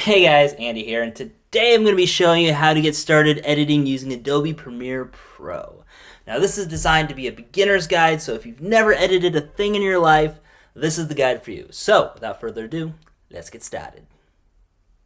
Hey guys, Andy here, and today I'm going to be showing you how to get started editing using Adobe Premiere Pro. Now this is designed to be a beginner's guide, so if you've never edited a thing in your life, this is the guide for you. So without further ado, let's get started.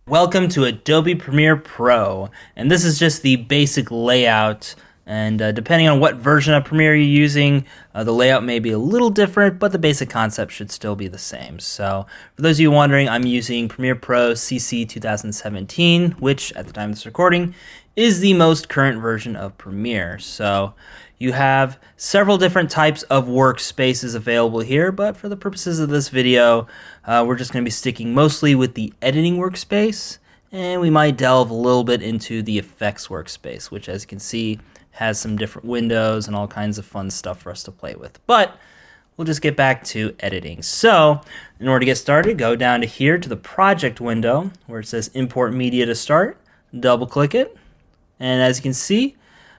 Welcome to Adobe Premiere Pro, and this is just the basic layout. And depending on what version of Premiere you're using, the layout may be a little different, but the basic concept should still be the same. So for those of you wondering, I'm using Premiere Pro CC 2017, which at the time of this recording is the most current version of Premiere. So you have several different types of workspaces available here, but for the purposes of this video, we're just going to be sticking mostly with the editing workspace, and we might delve a little bit into the effects workspace, which as you can see, has some different windows and all kinds of fun stuff for us to play with. But we'll just get back to editing. So in order to get started, go down to here to the project window where it says import media to start, double click it. And as you can see,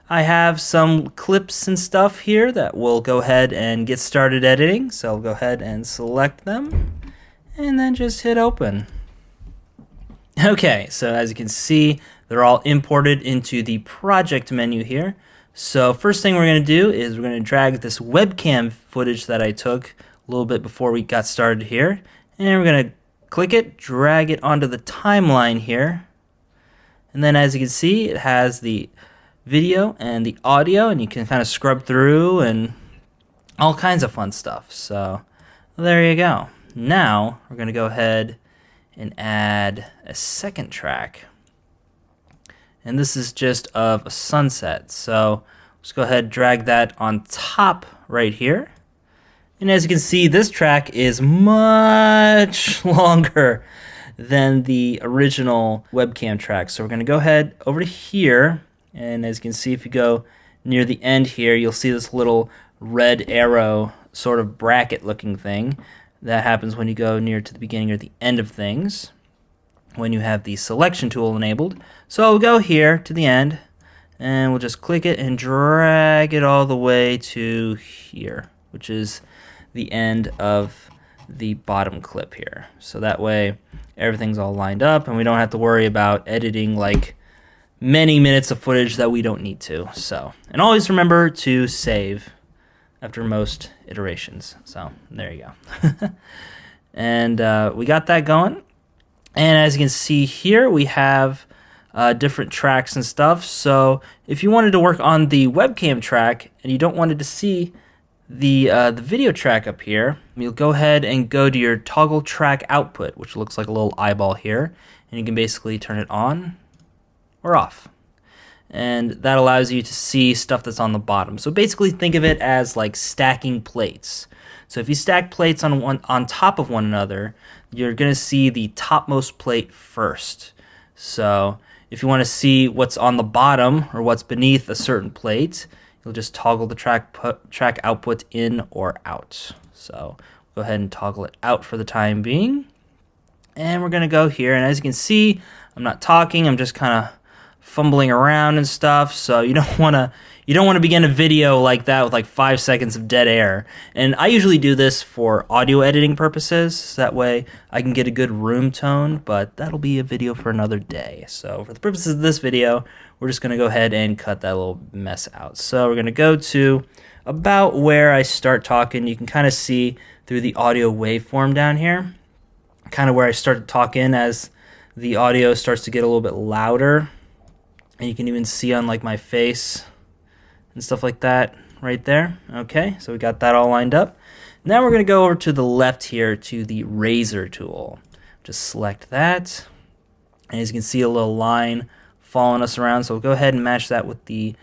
I have some clips and stuff here that we'll go ahead and get started editing. So I'll go ahead and select them and then just hit open. Okay, so as you can see, they're all imported into the project menu here. So first thing we're going to do is we're going to drag this webcam footage that I took a little bit before we got started here. And we're going to click it, drag it onto the timeline here. And then as you can see, it has the video and the audio, and you can kind of scrub through and all kinds of fun stuff. So there you go. Now we're going to go ahead and add a second track. And this is just of a sunset. So let's go ahead and drag that on top right here. And as you can see, this track is much longer than the original webcam track. So we're going to go ahead over to here. And as you can see, if you go near the end here, you'll see this little red arrow sort of bracket looking thing. That happens when you go near to the beginning or the end of things, when you have the selection tool enabled. So we'll go here to the end, and we'll just click it and drag it all the way to here, which is the end of the bottom clip here. So that way everything's all lined up, and we don't have to worry about editing like many minutes of footage that we don't need to. So, and always remember to save after most iterations. So there you go. And we got that going. And as you can see here, we have different tracks and stuff. So if you wanted to work on the webcam track and you don't wanted to see the video track up here, you'll go ahead and go to your toggle track output, which looks like a little eyeball here. And you can basically turn it on or off. And that allows you to see stuff that's on the bottom. So basically think of it as like stacking plates. So if you stack plates on top of one another, you're going to see the topmost plate first. So if you want to see what's on the bottom or what's beneath a certain plate, you'll just toggle the track output in or out. So go ahead and toggle it out for the time being. And we're going to go here. And as you can see, I'm not talking. I'm just kind of fumbling around and stuff, so you don't want to begin a video like that with like 5 seconds of dead air. And I usually do this for audio editing purposes, so that way I can get a good room tone, but that'll be a video for another day. So for the purposes of this video, we're just going to go ahead and cut that little mess out. So we're going to go to about where I start talking. You can kind of see through the audio waveform down here, kind of where I start to talk in as the audio starts to get a little bit louder. And you can even see on like my face and stuff like that right there. Okay, so we got that all lined up. Now we're going to go over to the left here to the razor tool. Just select that. And as you can see, a little line following us around. So we'll go ahead and match that with the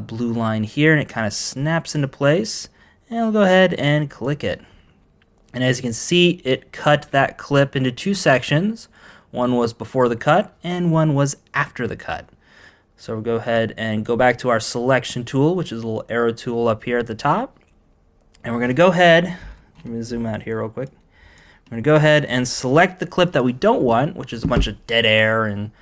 blue line here, and it kind of snaps into place. And we'll go ahead and click it. And as you can see, it cut that clip into two sections. One was before the cut, and one was after the cut. So we'll go ahead and go back to our selection tool, which is a little arrow tool up here at the top. And we're going to go ahead, let me zoom out here real quick. We're going to go ahead and select the clip that we don't want, which is a bunch of dead air and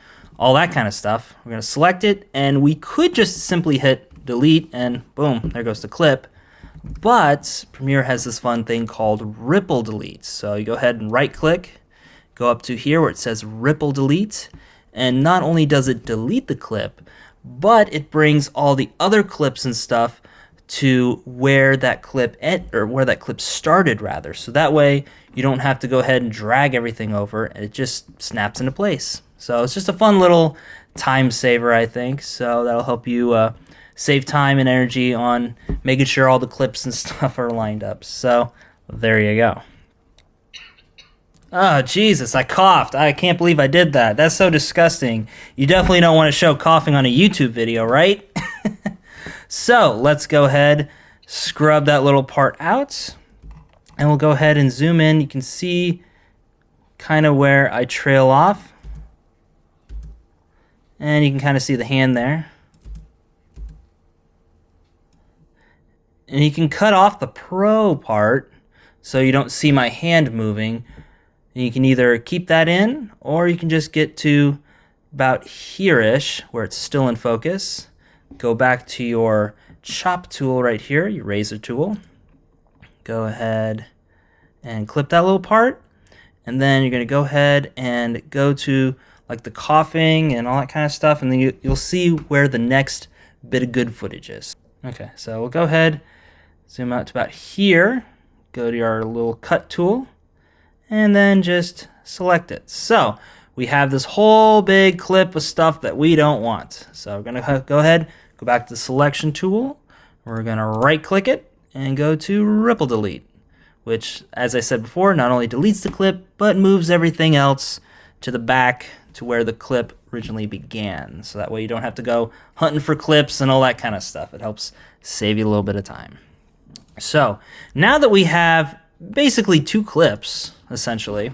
all that kind of stuff. We're going to select it, and we could just simply hit delete, and boom, there goes the clip. But Premiere has this fun thing called ripple delete. So you go ahead and right click, go up to here where it says ripple delete, and not only does it delete the clip, but it brings all the other clips and stuff to where that clip where that clip started rather. So that way you don't have to go ahead and drag everything over, and it just snaps into place. So it's just a fun little time saver, I think. So that'll help you save time and energy on making sure all the clips and stuff are lined up. So there you go. Oh, Jesus, I coughed. I can't believe I did that. That's so disgusting. You definitely don't want to show coughing on a YouTube video, right? So let's go ahead, scrub that little part out, and we'll go ahead and zoom in. You can see kind of where I trail off, and you can kind of see the hand there. And you can cut off the Pro part so you don't see my hand moving. And you can either keep that in, or you can just get to about here-ish where it's still in focus. Go back to your chop tool right here, your razor tool. Go ahead and clip that little part. And then you're going to go ahead and go to like the coughing and all that kind of stuff. And then you'll see where the next bit of good footage is. Okay, so we'll go ahead, zoom out to about here. Go to our little cut tool. And then just select it. So we have this whole big clip of stuff that we don't want. So we're going to go ahead, go back to the selection tool. We're going to right click it and go to ripple delete, which, as I said before, not only deletes the clip, but moves everything else to the back to where the clip originally began. So that way you don't have to go hunting for clips and all that kind of stuff. It helps save you a little bit of time. So now that we have basically 2 clips, essentially,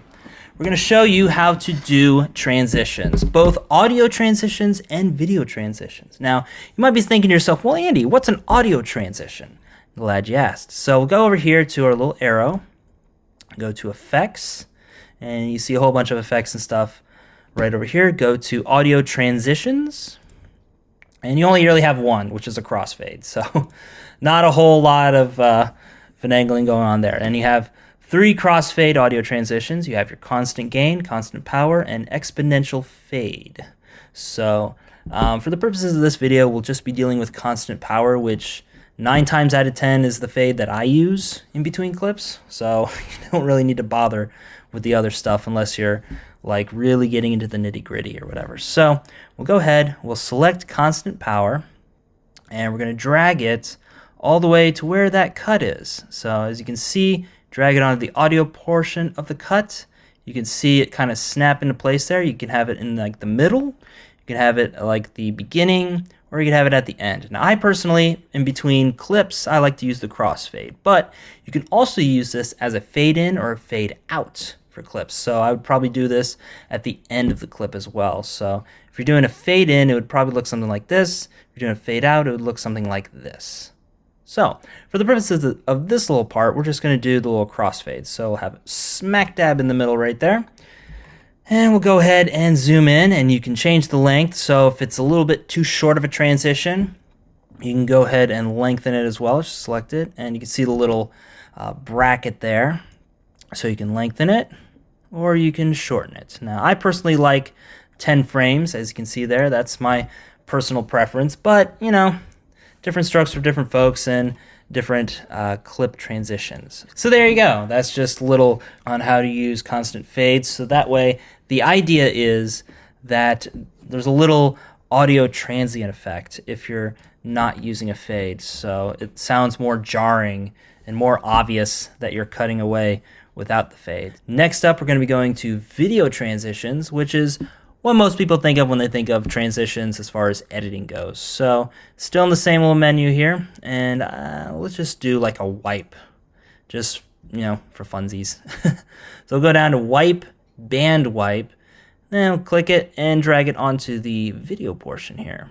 we're going to show you how to do transitions, both audio transitions and video transitions. Now, you might be thinking to yourself, well, Andy, what's an audio transition? I'm glad you asked. So we'll go over here to our little arrow, go to effects, and you see a whole bunch of effects and stuff right over here. Go to audio transitions, and you only really have one, which is a crossfade. So not a whole lot of finagling going on there. And you have 3 crossfade audio transitions. You have your constant gain, constant power, and exponential fade. So for the purposes of this video, we'll just be dealing with constant power, which 9 times out of 10 is the fade that I use in between clips. So you don't really need to bother with the other stuff unless you're like really getting into the nitty-gritty or whatever. So we'll go ahead, we'll select constant power, and we're going to drag it all the way to where that cut is. So as you can see, drag it onto the audio portion of the cut. You can see it kind of snap into place there. You can have it in like the middle, you can have it like the beginning, or you can have it at the end. Now I personally, in between clips, I like to use the crossfade, but you can also use this as a fade in or a fade out for clips. So I would probably do this at the end of the clip as well. So if you're doing a fade in, it would probably look something like this. If you're doing a fade out, it would look something like this. So for the purposes of this little part, we're just going to do the little crossfade. So we'll have it smack dab in the middle right there. And we'll go ahead and zoom in, and you can change the length. So if it's a little bit too short of a transition, you can go ahead and lengthen it as well. Just select it, and you can see the little bracket there. So you can lengthen it, or you can shorten it. Now, I personally like 10 frames, as you can see there. That's my personal preference, but, you know, different strokes for different folks and different clip transitions. So there you go. That's just a little on how to use constant fades. So that way, the idea is that there's a little audio transient effect if you're not using a fade. So it sounds more jarring and more obvious that you're cutting away without the fade. Next up, we're going to be going to video transitions, which is what most people think of when they think of transitions as far as editing goes. So still in the same little menu here, and let's just do like a wipe, just, you know, for funsies. So we'll go down to wipe, band wipe, then we'll click it and drag it onto the video portion here.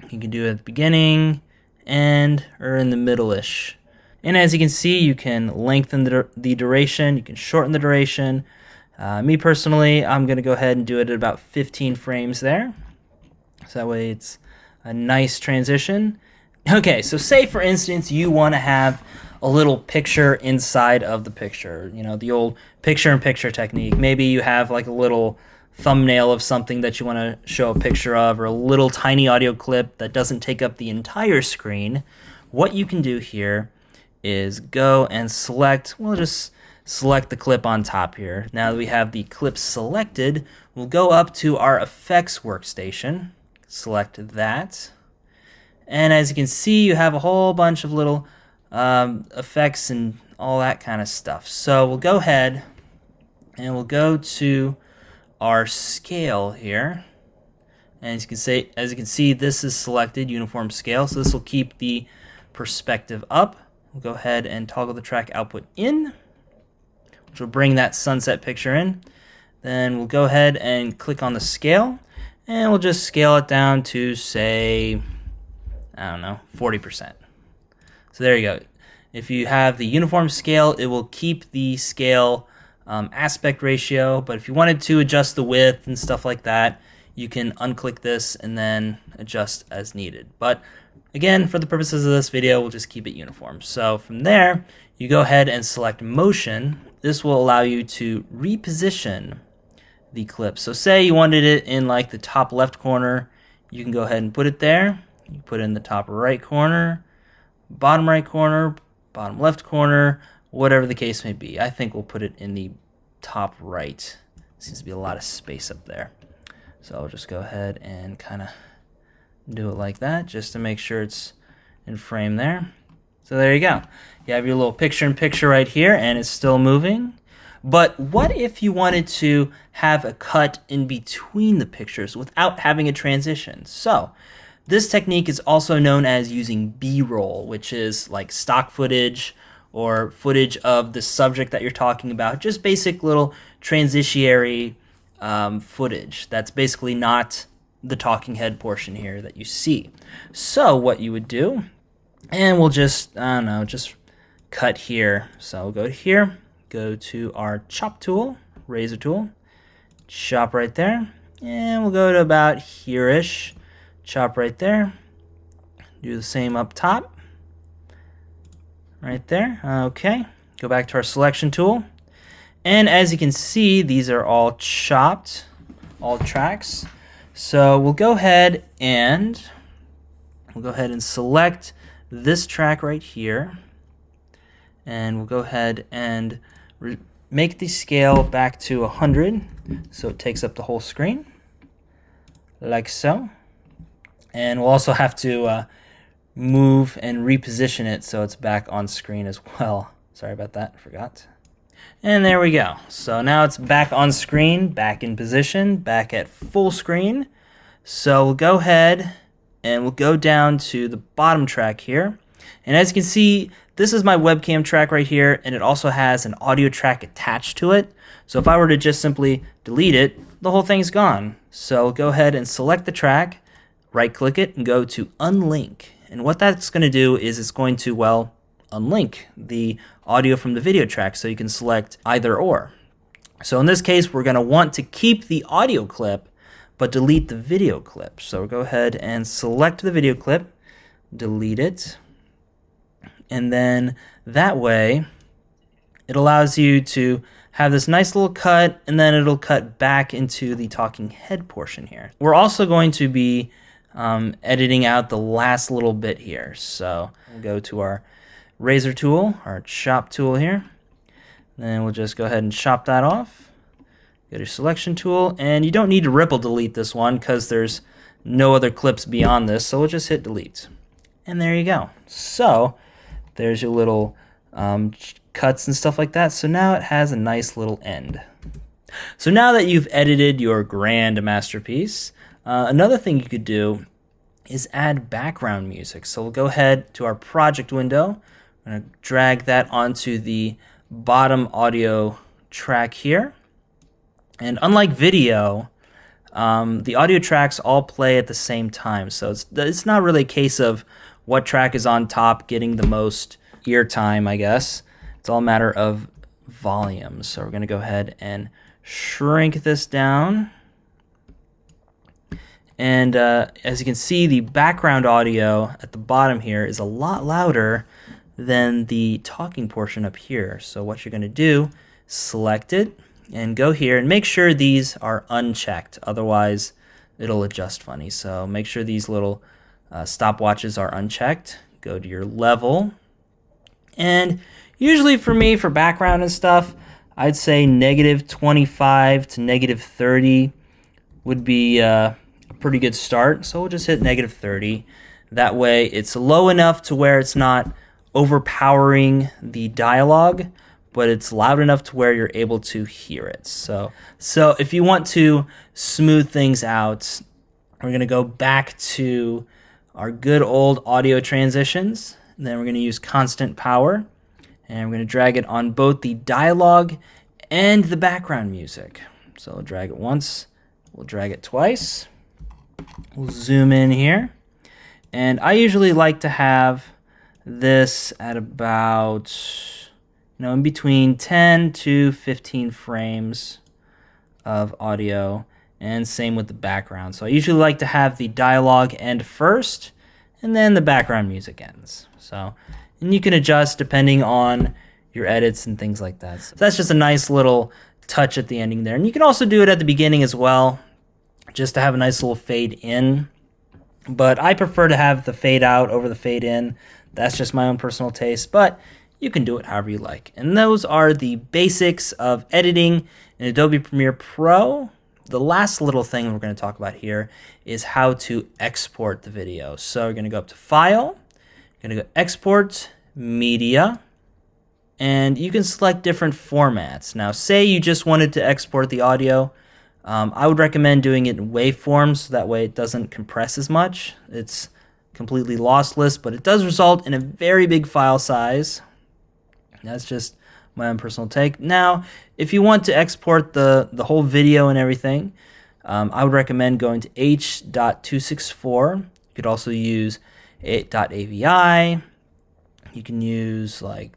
You can do it at the beginning, end, or in the middle-ish. And as you can see, you can lengthen the duration, you can shorten the duration. Me personally, I'm going to go ahead and do it at about 15 frames there. So that way it's a nice transition. Okay, so say for instance you want to have a little picture inside of the picture. You know, the old picture-in-picture technique. Maybe you have like a little thumbnail of something that you want to show a picture of, or a little tiny audio clip that doesn't take up the entire screen. What you can do here is go and select, we'll just select the clip on top here. Now that we have the clip selected, we'll go up to our effects workstation, select that, and as you can see, you have a whole bunch of little effects and all that kind of stuff. So we'll go ahead and we'll go to our scale here, and as you can see, this is selected uniform scale, so this will keep the perspective up. We'll go ahead and toggle the track output in, which will bring that sunset picture in. Then we'll go ahead and click on the scale, and we'll just scale it down to, say, I don't know, 40%. So there you go. If you have the uniform scale, it will keep the scale aspect ratio, but if you wanted to adjust the width and stuff like that, you can unclick this and then adjust as needed. But again, for the purposes of this video, we'll just keep it uniform. So from there, you go ahead and select motion. This will allow you to reposition the clip. So say you wanted it in like the top left corner, you can go ahead and put it there. You put it in the top right corner, bottom right corner, bottom left corner, whatever the case may be. I think we'll put it in the top right. Seems to be a lot of space up there. So I'll just go ahead and kind of do it like that just to make sure it's in frame there. So there you go. You have your little picture-in-picture right here, and it's still moving. But what if you wanted to have a cut in between the pictures without having a transition? So this technique is also known as using B-roll, which is like stock footage or footage of the subject that you're talking about, just basic little transitionary footage. That's basically not the talking head portion here that you see. So what you would do, and we'll just, I don't know, just cut here. So we'll go to here, go to our chop tool, razor tool, chop right there, and we'll go to about here-ish, chop right there, do the same up top. Right there. Okay. Go back to our selection tool. And as you can see, these are all chopped, all tracks. So we'll go ahead and select this track right here. And we'll go ahead and make the scale back to 100 so it takes up the whole screen, like so. And we'll also have to move and reposition it so it's back on screen as well. Sorry about that, I forgot. And there we go. So now it's back on screen, back in position, back at full screen. So we'll go ahead and we'll go down to the bottom track here. And as you can see, this is my webcam track right here, and it also has an audio track attached to it. So if I were to just simply delete it, the whole thing's gone. So go ahead and select the track, right-click it, and go to Unlink. And what that's going to do is it's going to, well, unlink the audio from the video track, so you can select either or. So in this case, we're going to want to keep the audio clip, but delete the video clip. So we'll go ahead and select the video clip, delete it, and then that way it allows you to have this nice little cut, and then it'll cut back into the talking head portion here. We're also going to be editing out the last little bit here. So we'll go to our razor tool, our chop tool here. Then we'll just go ahead and chop that off. Go to selection tool, and you don't need to ripple delete this one because there's no other clips beyond this. So we'll just hit delete. And there you go. So there's your little cuts and stuff like that. So now it has a nice little end. So now that you've edited your grand masterpiece, another thing you could do is add background music. So we'll go ahead to our project window. I'm going to drag that onto the bottom audio track here. And unlike video, the audio tracks all play at the same time. So it's not really a case of what track is on top getting the most ear time, I guess. It's all a matter of volume. So we're going to go ahead and shrink this down. And as you can see, the background audio at the bottom here is a lot louder than the talking portion up here. So what you're going to do, select it and go here and make sure these are unchecked. Otherwise, it'll adjust funny. So make sure these little stopwatches are unchecked. Go to your level. And usually for me, for background and stuff, I'd say -25 to -30 would be a pretty good start. So we'll just hit -30. That way it's low enough to where it's not overpowering the dialogue, but it's loud enough to where you're able to hear it. So if you want to smooth things out, we're going to go back to our good old audio transitions. And then we're going to use constant power. And we're going to drag it on both the dialogue and the background music. So we'll drag it once. We'll drag it twice. We'll zoom in here. And I usually like to have this at about, in between 10 to 15 frames of audio. And same with the background. So I usually like to have the dialogue end first, and then the background music ends. And you can adjust depending on your edits and things like that. So that's just a nice little touch at the ending there. And you can also do it at the beginning as well, just to have a nice little fade in. But I prefer to have the fade out over the fade in. That's just my own personal taste, but you can do it however you like. And those are the basics of editing in Adobe Premiere Pro. The last little thing we're going to talk about here is how to export the video. So we're going to go up to File, you're going to go Export Media, and you can select different formats. Now, say you just wanted to export the audio. I would recommend doing it in waveforms, so that way it doesn't compress as much. It's completely lossless, but it does result in a very big file size. That's just my own personal take. Now, if you want to export the whole video and everything, I would recommend going to H.264. You could also use .avi. You can use like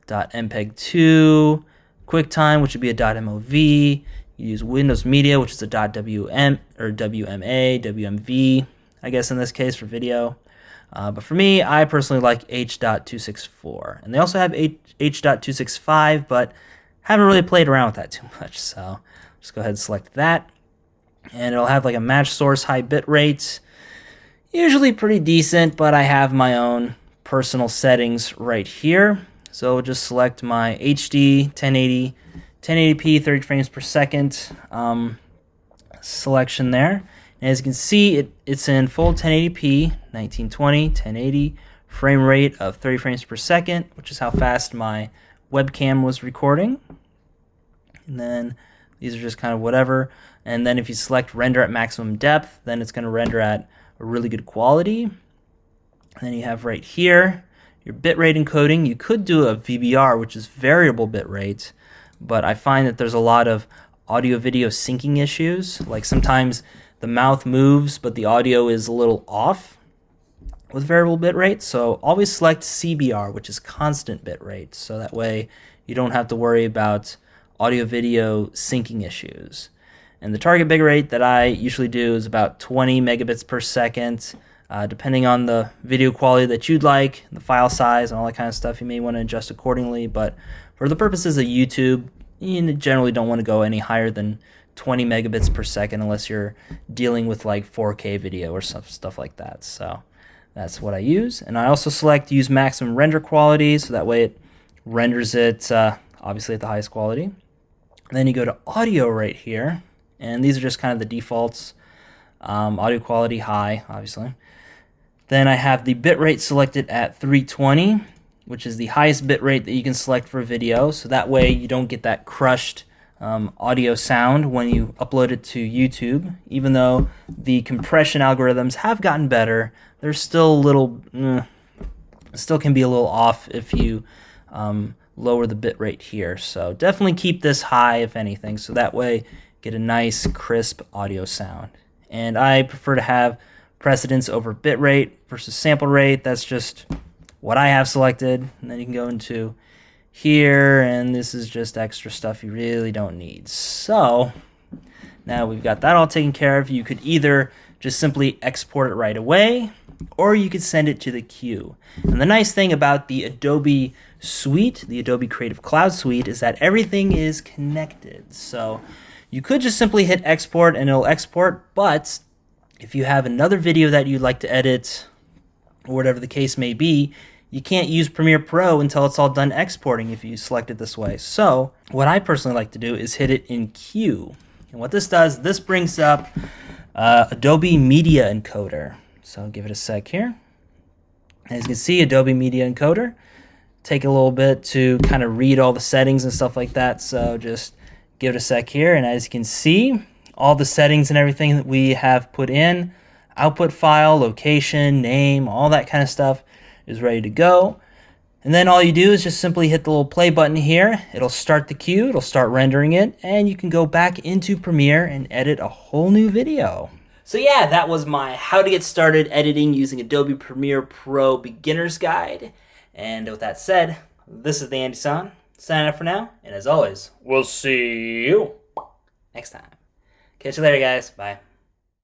.mpeg2, QuickTime, which would be a .mov. You use Windows Media, which is a .wm or WMA, WMV, I guess in this case for video. But for me, I personally like H.264. And they also have H.265, but haven't really played around with that too much. So just go ahead and select that. And it'll have like a match source high bit rate. Usually pretty decent, but I have my own personal settings right here. So I'll just select my HD 1080, 1080p, 30 frames per second selection there. And as you can see, it's in full 1080p, 1920, 1080, frame rate of 30 frames per second, which is how fast my webcam was recording. And then these are just kind of whatever. And then if you select render at maximum depth, then it's going to render at a really good quality. And then you have right here your bitrate encoding. You could do a VBR, which is variable bitrate, but I find that there's a lot of audio video syncing issues. Like sometimes the mouth moves, but the audio is a little off with variable bitrate. So always select CBR, which is constant bitrate. So that way you don't have to worry about audio video syncing issues. And the target bitrate that I usually do is about 20 megabits per second. Depending on the video quality that you'd like, the file size and all that kind of stuff, you may want to adjust accordingly. But for the purposes of YouTube, you generally don't want to go any higher than 20 megabits per second unless you're dealing with like 4K video or stuff like that. So that's what I use. And I also select use maximum render quality, so that way it renders it obviously at the highest quality. And then you go to audio right here, and these are just kind of the defaults. Audio quality high, obviously. Then I have the bitrate selected at 320, which is the highest bitrate that you can select for a video. So that way you don't get that crushed audio sound when you upload it to YouTube. Even though the compression algorithms have gotten better, they're still a little, still can be a little off if you lower the bitrate here. So definitely keep this high if anything, so that way get a nice crisp audio sound. And I prefer to have precedence over bitrate versus sample rate. That's just what I have selected. And then you can go into here, and this is just extra stuff you really don't need. So now we've got that all taken care of. You could either just simply export it right away, or you could send it to the queue. And the nice thing about the Adobe Suite, the Adobe Creative Cloud Suite, is that everything is connected. So you could just simply hit export and it'll export, but if you have another video that you'd like to edit, or whatever the case may be, you can't use Premiere Pro until it's all done exporting if you select it this way. So what I personally like to do is hit it in queue. And what this does, this brings up Adobe Media Encoder. So give it a sec here. As you can see, Adobe Media Encoder. Take a little bit to kind of read all the settings and stuff like that. So just give it a sec here. And as you can see, all the settings and everything that we have put in, output file, location, name, all that kind of stuff is ready to go. And then all you do is just simply hit the little play button here. It'll start the queue, it'll start rendering it, and you can go back into Premiere and edit a whole new video. So yeah, that was my how to get started editing using Adobe Premiere Pro beginner's guide. And with that said, this is the Andy San, signing up for now, and as always, we'll see you next time. Catch you later, guys. Bye.